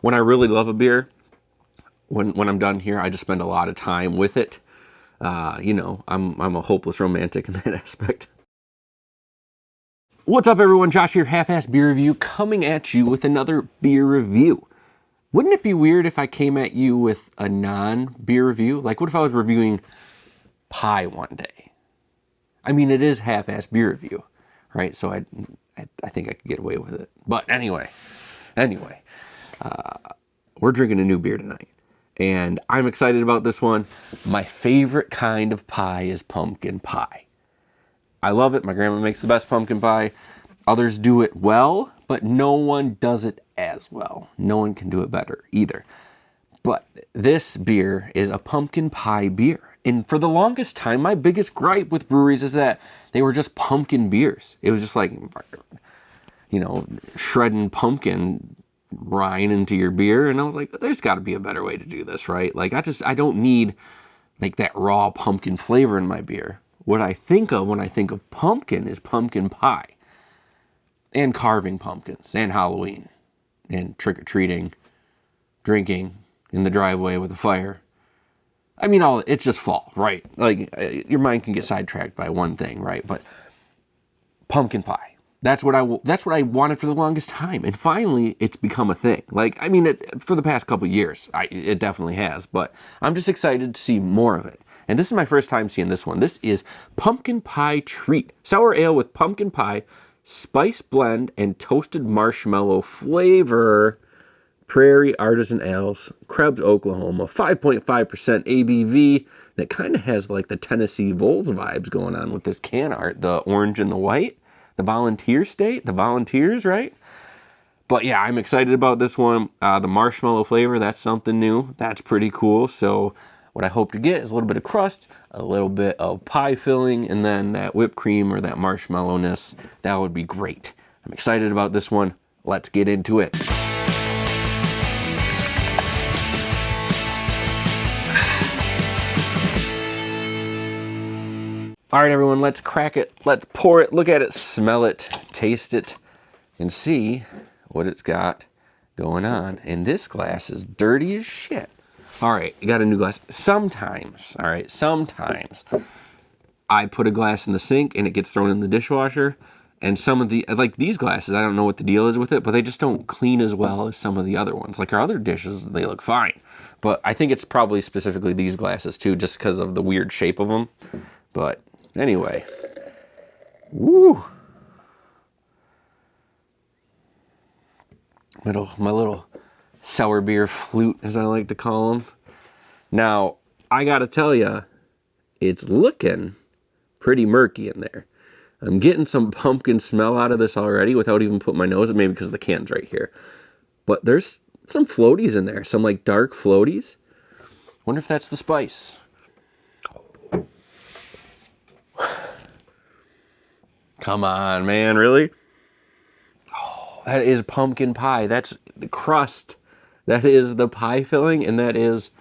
when I really love a beer, when I'm done here, I just spend a lot of time with it. You know, I'm a hopeless romantic in that aspect. What's up, everyone? Josh here, Half-Assed Beer Review, coming at you with another beer review. Wouldn't it be weird if I came at you with a non-beer review? Like, what if I was reviewing pie one day? I mean, it is Half-Assed Beer Review, right? So I think I could get away with it. But anyway, we're drinking a new beer tonight, and I'm excited about this one. My favorite kind of pie is pumpkin pie. I love it. My grandma makes the best pumpkin pie. Others do it well, but no one does it as well. No one can do it better either. But this beer is a pumpkin pie beer. And for the longest time, my biggest gripe with breweries is that they were just pumpkin beers. It was just like, you know, shredding pumpkin rind into your beer. And I was like, there's got to be a better way to do this, right? Like, I don't need like that raw pumpkin flavor in my beer. What I think of when I think of pumpkin is pumpkin pie. And carving pumpkins. And Halloween. And trick-or-treating. Drinking in the driveway with a fire. I mean, it's just fall, right? Like, your mind can get sidetracked by one thing, right? But pumpkin pie. That's what I wanted for the longest time. And finally, it's become a thing. Like, I mean, for the past couple years, it definitely has. But I'm just excited to see more of it. And this is my first time seeing this one. This is Pumpkin Pie Treat. Sour ale with pumpkin pie, spice blend, and toasted marshmallow flavor. Prairie Artisan Ales, Krebs, Oklahoma. 5.5% ABV. And it kind of has like the Tennessee Vols vibes going on with this can art. The orange and the white. The volunteer state. The volunteers, right? But yeah, I'm excited about this one. The marshmallow flavor, that's something new. That's pretty cool. So what I hope to get is a little bit of crust, a little bit of pie filling, and then that whipped cream or that marshmallowness. That would be great. I'm excited about this one. Let's get into it. All right, everyone, let's crack it. Let's pour it, look at it, smell it, taste it, and see what it's got going on. And this glass is dirty as shit. All right, you got a new glass. Sometimes, all right, sometimes I put a glass in the sink and it gets thrown in the dishwasher. And some of the, like these glasses, I don't know what the deal is with it, but they just don't clean as well as some of the other ones. Like our other dishes, they look fine. But I think it's probably specifically these glasses too, just because of the weird shape of them. But anyway, woo. My little sour beer flute, as I like to call them. Now, I gotta tell you, it's looking pretty murky in there. I'm getting some pumpkin smell out of this already without even putting my nose in, maybe because the can's right here. But there's some floaties in there, some like dark floaties. Wonder if that's the spice. Come on, man, really? Oh, that is pumpkin pie. That's the crust. That is the pie filling, and that is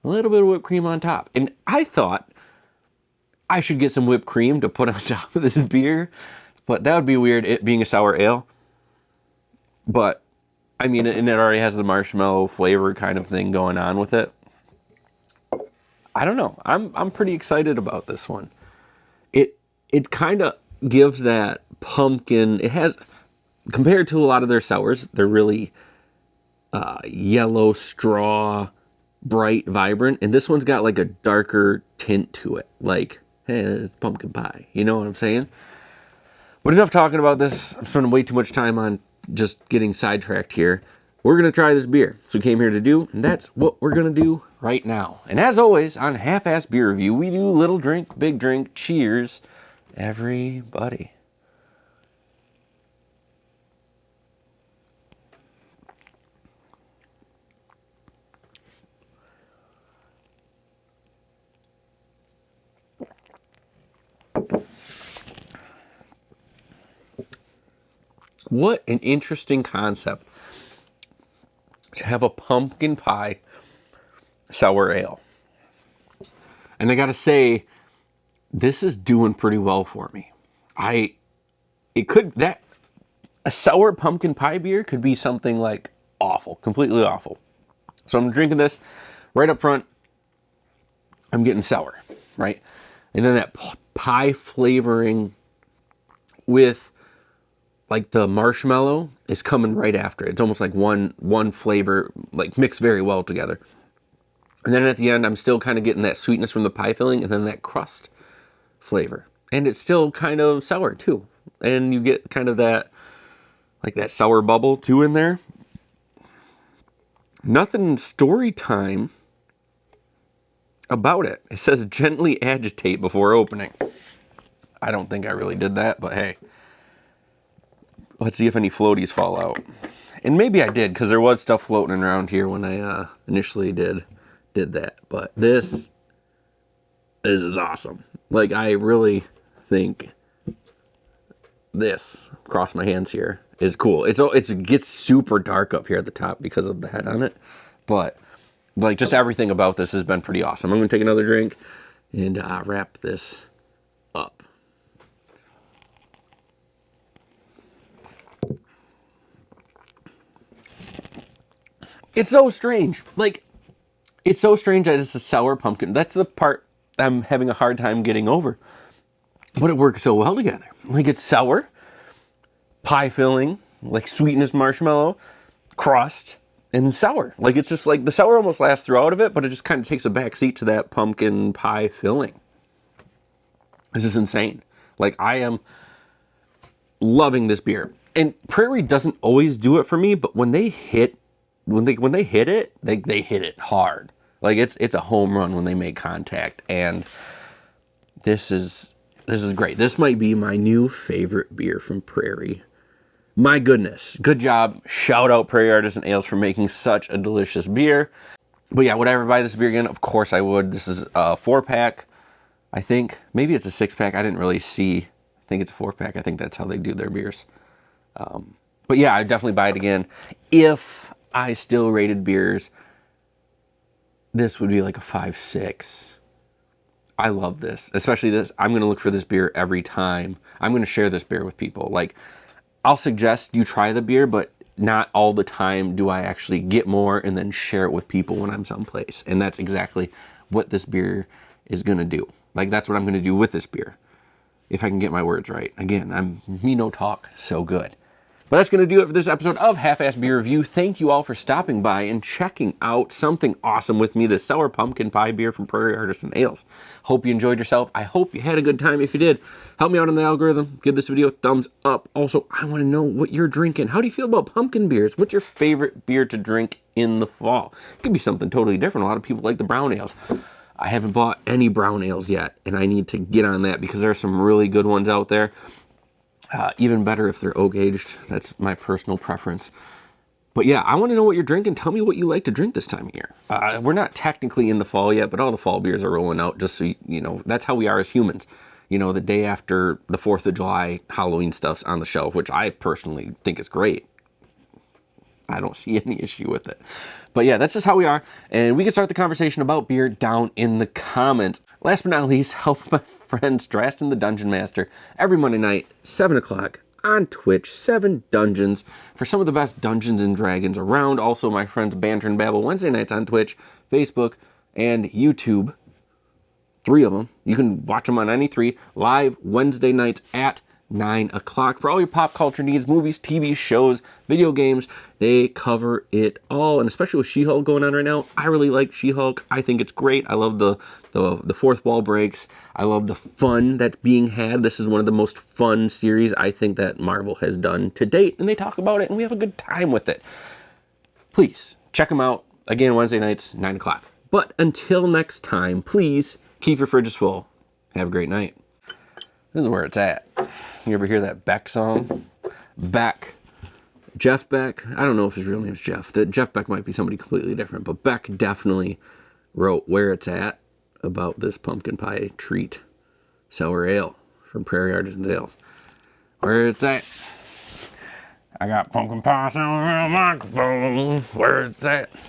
a little bit of whipped cream on top. And I thought I should get some whipped cream to put on top of this beer, but that would be weird, it being a sour ale. But, I mean, and it already has the marshmallow flavor kind of thing going on with it. I don't know. I'm pretty excited about this one. It kind of gives that pumpkin, it has, compared to a lot of their sours, they're really yellow, straw, bright, vibrant, and this one's got like a darker tint to it, like, hey, it's pumpkin pie, you know what I'm saying? But enough talking about this. I'm spending way too much time on just getting sidetracked here. We're going to try this beer. That's what we came here to do, and that's what we're going to do right now. And as always, on Half-Assed Beer Review, we do little drink, big drink, cheers, everybody. What an interesting concept to have a pumpkin pie sour ale. And I gotta say, this is doing pretty well for me. A sour pumpkin pie beer could be something like awful, completely awful. So I'm drinking this right up front. I'm getting sour, right? And then that pie flavoring with like the marshmallow is coming right after it. It's almost like one flavor, like mixed very well together. And then at the end, I'm still kind of getting that sweetness from the pie filling and then that crust flavor. And it's still kind of sour too. And you get kind of that, like that sour bubble too in there. Nothing story time about it. It says gently agitate before opening. I don't think I really did that, but hey. Let's see if any floaties fall out. And maybe I did, because there was stuff floating around here when I initially did that. But this is awesome. Like, I really think this, cross my hands here, is cool. It gets super dark up here at the top because of the head on it. But, like, just everything about this has been pretty awesome. I'm going to take another drink and wrap this up. It's so strange. Like, it's so strange that it's a sour pumpkin. That's the part I'm having a hard time getting over. But it works so well together. Like, it's sour, pie filling, like sweetness marshmallow, crust, and sour. Like, it's just like the sour almost lasts throughout of it, but it just kind of takes a back seat to that pumpkin pie filling. This is insane. Like, I am loving this beer. And Prairie doesn't always do it for me, but when they hit it, they hit it hard. Like, it's a home run when they make contact. And this is great. This might be my new favorite beer from Prairie. My goodness. Good job. Shout out Prairie Artisan Ales for making such a delicious beer. But yeah, would I ever buy this beer again? Of course I would. This is a 4-pack. I think. Maybe it's a 6-pack. I didn't really see. I think it's a 4-pack. I think that's how they do their beers. But yeah, I'd definitely buy it again. If I still rated beers, this would be like a 5-6. I love this, especially this. I'm going to look for this beer every time. I'm going to share this beer with people. Like, I'll suggest you try the beer, but not all the time do I actually get more and then share it with people when I'm someplace. And that's exactly what this beer is going to do. Like, that's what I'm going to do with this beer. If I can get my words right. Again, me no talk so good. But that's going to do it for this episode of Half-Assed Beer Review. Thank you all for stopping by and checking out something awesome with me, the sour pumpkin pie beer from Prairie Artisan Ales. Hope you enjoyed yourself. I hope you had a good time. If you did, help me out on the algorithm. Give this video a thumbs up. Also, I want to know what you're drinking. How do you feel about pumpkin beers? What's your favorite beer to drink in the fall? It could be something totally different. A lot of people like the brown ales. I haven't bought any brown ales yet, and I need to get on that because there are some really good ones out there. Even better if they're oak aged. That's my personal preference. But yeah, I want to know what you're drinking. Tell me what you like to drink this time of year. We're not technically in the fall yet, but all the fall beers are rolling out just so you know. That's how we are as humans. You know, the day after the 4th of July, Halloween stuff's on the shelf, which I personally think is great. I don't see any issue with it. But yeah, that's just how we are. And we can start the conversation about beer down in the comments. Last but not least, help my friends Drastin the Dungeon Master every Monday night, 7 o'clock on Twitch, 7 Dungeons for some of the best Dungeons and Dragons around. Also, my friends Banter and Babble Wednesday nights on Twitch, Facebook, and YouTube. 3 of them. You can watch them on any 3 live Wednesday nights at 9 o'clock for all your pop culture needs, movies, TV shows, video games. They cover it all, and especially with She-Hulk going on right now, I really like She-Hulk. I think it's great. I love the fourth wall breaks. I love the fun that's being had. This is one of the most fun series I think that Marvel has done to date, and they talk about it, and we have a good time with it. Please check them out again Wednesday nights, 9 o'clock. But until next time, please keep your fridges full. Have a great night. This is where it's at. You ever hear that Beck song? Beck. Jeff Beck. I don't know if his real name's Jeff. Jeff Beck might be somebody completely different, but Beck definitely wrote Where It's At about this pumpkin pie treat sour ale from Prairie Artisan Ales. Where it's at. I got pumpkin pie sour ale microphone. Where it's at.